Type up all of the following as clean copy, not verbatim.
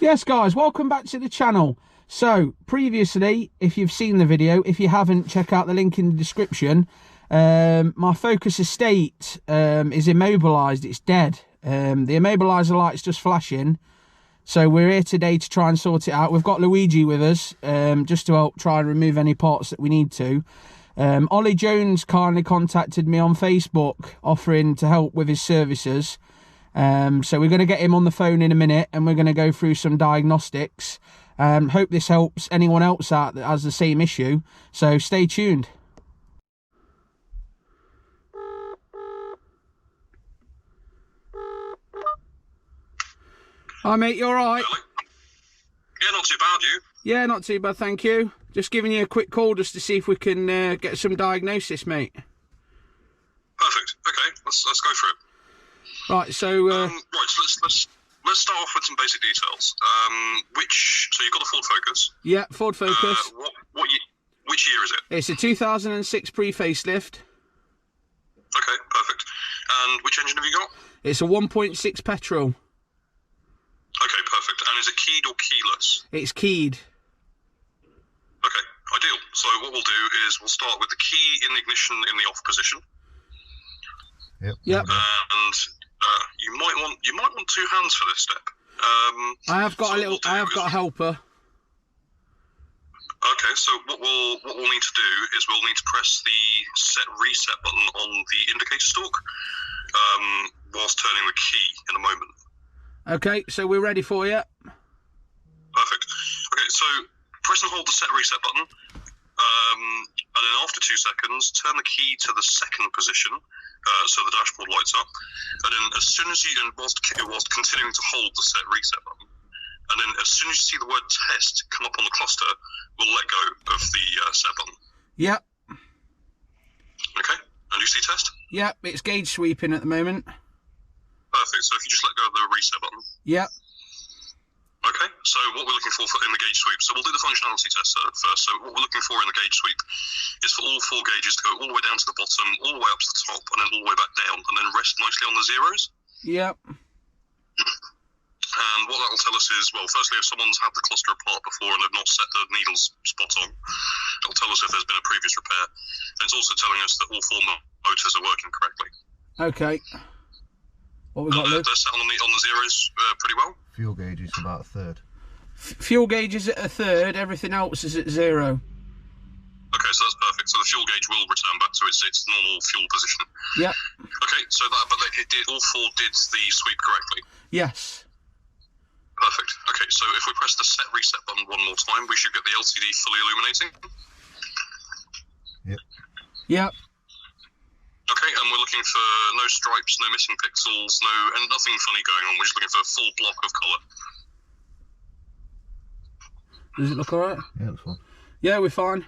Yes guys, welcome back to the channel. So previously, if you've seen the video, if you haven't, check out the link in the description. My Focus Estate is immobilised, it's dead. The immobiliser light's just flashing, so we're here today to try and sort it out. We've got Luigi with us, just to help try and remove any parts that we need to. Ollie Jones kindly contacted me on Facebook offering to help with his services. So we're going to get him on the phone in a minute and we're going to go through some diagnostics. Hope this helps anyone else out that has the same issue, so stay tuned. Hi mate, you alright? Yeah, not too bad, you? Yeah, not too bad, thank you. Just giving you a quick call just to see if we can get some diagnosis, mate. Perfect. Okay, let's go for it. Right, so right, so let's start off with some basic details. So you've got a Ford Focus? Yeah, Ford Focus. Which year is it? It's a 2006 pre-facelift. Okay, perfect. And which engine have you got? It's a 1.6 petrol. Okay, perfect. And is it keyed or keyless? It's keyed. Okay, ideal. So what we'll do is we'll start with the key in the ignition in the off position. Yep. And you might want two hands for this step. I have got a helper. Okay, so what we'll need to do is we'll need to press the set reset button on the indicator stalk whilst turning the key in a moment. Okay, so we're ready for you. Perfect. Okay, so press and hold the set reset button, and then after 2 seconds, turn the key to the second position, so the dashboard lights up. And then as soon as whilst continuing to hold the set reset button, and then as soon as you see the word test come up on the cluster, we'll let go of the set button. Yep. Okay, and you see test? Yep, it's gauge sweeping at the moment. Perfect, so if you just let go of the reset button. Yep. Okay, so what we're looking for in the gauge sweep, so we'll do the functionality test first. So what we're looking for in the gauge sweep is for all 4 gauges to go all the way down to the bottom, all the way up to the top, and then all the way back down, and then rest nicely on the zeros. Yep. And what that will tell us is, well, firstly, if someone's had the cluster apart before and they've not set the needles spot on, it'll tell us if there's been a previous repair. And it's also telling us that all 4 motors are working correctly. Okay. What we got, Luke? They're set on the zeros pretty well. Fuel gauge is about a third. Fuel gauge is at a third, everything else is at 0. Okay, so that's perfect. So the fuel gauge will return back to its normal fuel position. Yep. Okay, so all 4 did the sweep correctly. Yes. Perfect. Okay, so if we press the set reset button one more time, we should get the LCD fully illuminating. Yep. Yep. Okay, and we're looking for no stripes, no missing pixels, and nothing funny going on. We're just looking for a full block of colour. Does it look alright? Yeah, it's fine. Yeah, we're fine.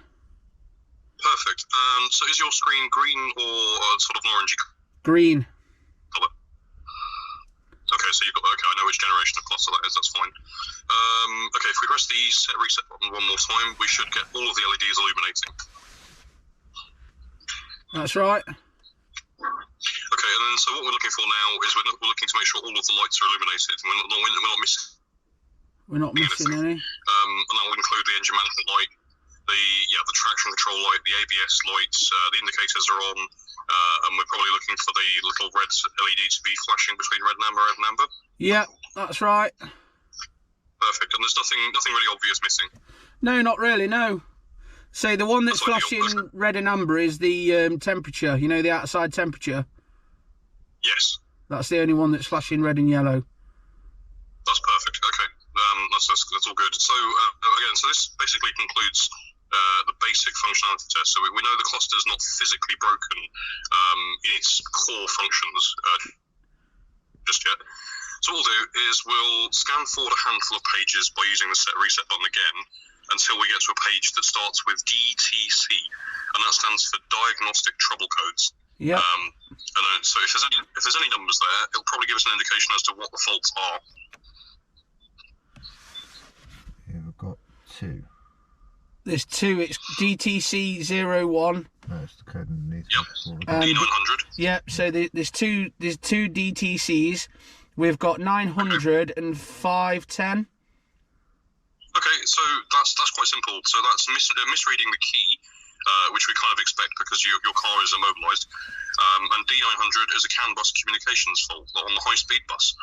Perfect. So is your screen green or sort of an orangey Green. colour? Okay, so you've got, okay, I know which generation of cluster that is, that's fine. Okay, if we press the set reset button one more time, we should get all of the LEDs illuminating. That's right. Okay, and then so what we're looking for now is we're looking to make sure all of the lights are illuminated. We're not missing. We're not missing any. And that will include the engine management light, the traction control light, the ABS lights, the indicators are on, and we're probably looking for the little red LED to be flashing between red and amber. Yeah, that's right. Perfect, and there's nothing really obvious missing. No, not really, no. So the one that's flashing red and amber is the temperature, you know, the outside temperature? Yes. That's the only one that's flashing red and yellow. That's perfect, okay. That's all good. So, again, so this basically concludes the basic functionality test. So we know the cluster is not physically broken in its core functions just yet. So what we'll do is we'll scan forward a handful of pages by using the set reset button again, until we get to a page that starts with DTC, and that stands for Diagnostic Trouble Codes. Yeah. And then, so if there's any numbers there, it'll probably give us an indication as to what the faults are. Yeah, we've got 2. There's 2. It's DTC 01. No, it's the code underneath. Yep. D900. Yeah. So there's two DTCs. We've got 900 and 510. Okay, so that's quite simple. So that's misreading the key, which we kind of expect because your car is immobilised. And D900 is a CAN bus communications fault on the high-speed bus.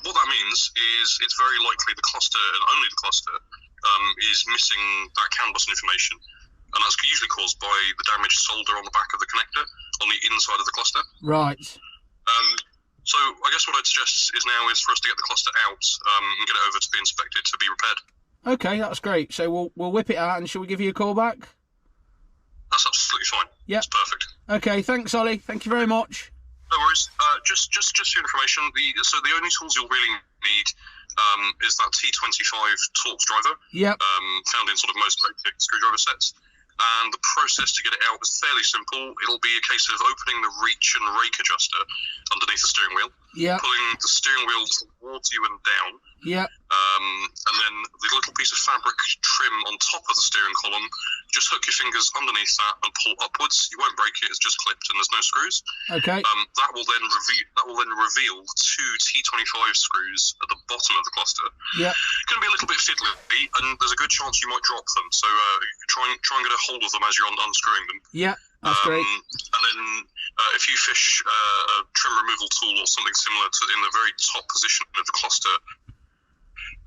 What that means is it's very likely the cluster, and only the cluster, is missing that CAN bus information. And that's usually caused by the damaged solder on the back of the connector on the inside of the cluster. Right. So I guess what I'd suggest is for us to get the cluster out and get it over to be inspected to be repaired. Okay, that's great. So we'll whip it out, and shall we give you a call back? That's absolutely fine. Yeah. That's perfect. Okay, thanks, Ollie. Thank you very much. No worries. Just for information, the only tools you'll really need is that T25 Torx driver. Yep. Found in sort of most basic screwdriver sets. And the process to get it out is fairly simple. It'll be a case of opening the reach and rake adjuster underneath the steering wheel, pulling the steering wheel towards you and down, and then the little piece of fabric trim on top of the steering column, just hook your fingers underneath that and pull upwards. You won't break it, it's just clipped and there's no screws. Okay. That will then reveal the two T25 screws at the bottom of the cluster. Yeah. Going to be a little bit fiddly, and there's a good chance you might drop them. So try and get a hold of them as you're unscrewing them. Yeah, that's great. And then if you fish a trim removal tool or something similar to in the very top position of the cluster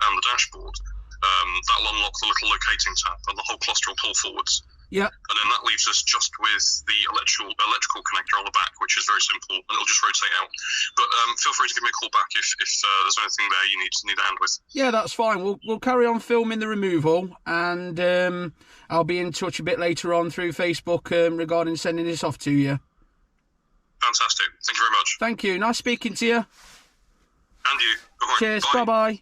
and the dashboard, that'll unlock the little locating tab and the whole cluster will pull forwards. Yeah. And then that leaves us just with the electrical connector on the back, which is very simple, and it'll just rotate out. But feel free to give me a call back if there's anything there you need a hand with. Yeah, that's fine. We'll carry on filming the removal, and I'll be in touch a bit later on through Facebook regarding sending this off to you. Fantastic. Thank you very much. Thank you. Nice speaking to you. And you. Right, cheers. bye. Bye-bye.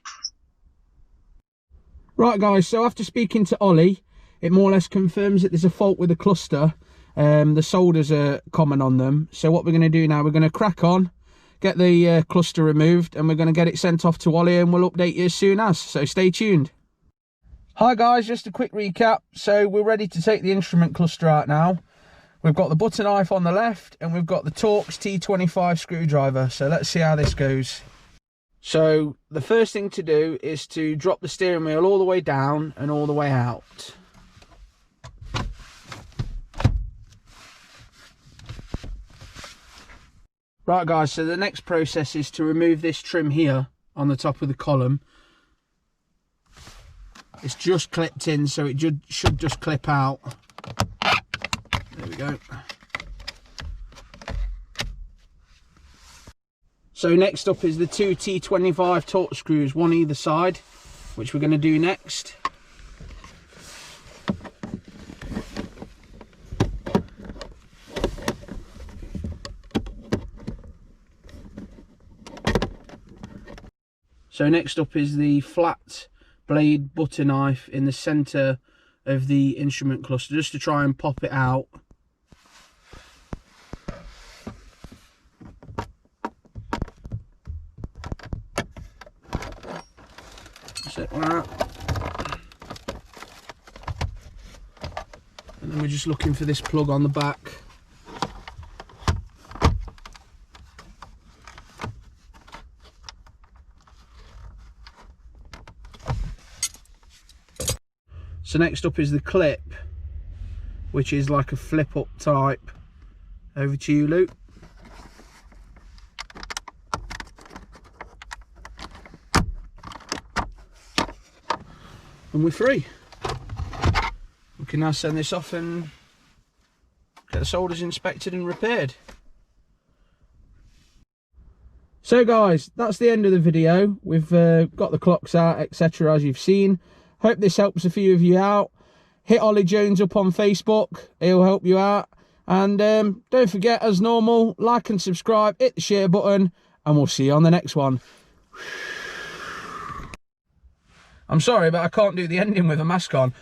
Right, guys, so after speaking to Ollie, it more or less confirms that there's a fault with the cluster. The solders are common on them. So what we're going to do now, we're going to crack on, get the cluster removed, and we're going to get it sent off to Ollie, and we'll update you as soon as. So stay tuned. Hi guys, just a quick recap. So we're ready to take the instrument cluster out now. We've got the butter knife on the left, and we've got the Torx T25 screwdriver. So let's see how this goes. So the first thing to do is to drop the steering wheel all the way down and all the way out. Right guys, so the next process is to remove this trim here on the top of the column. It's just clipped in, so it should just clip out. There we go. So next up is the two T25 Torx screws, one either side, which we're going to do next. So next up is the flat blade butter knife in the centre of the instrument cluster, just to try and pop it out. Set that. And then we're just looking for this plug on the back. So next up is the clip, which is like a flip up type. Over to you, Luke. And we're free. We can now send this off and get the solders inspected and repaired. So guys, that's the end of the video. We've got the clocks out, etc., as you've seen. Hope this helps a few of you out. Hit Ollie Jones up on Facebook. He'll help you out. And don't forget, as normal, like and subscribe, hit the share button, and we'll see you on the next one. I'm sorry, but I can't do the ending with a mask on.